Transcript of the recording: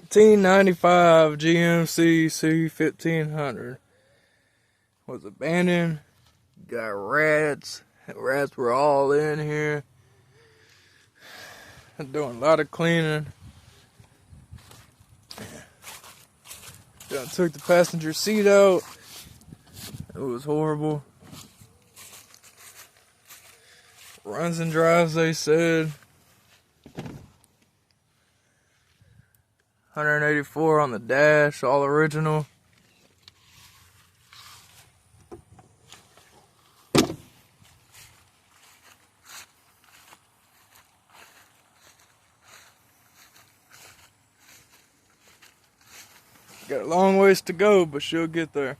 1995 GMC C1500 was abandoned. Got rats. Rats were all in here. Doing a lot of cleaning. Done took the passenger seat out. It was horrible. Runs and drives, they said. 184 on the dash, all original. Got a long ways to go, but she'll get there.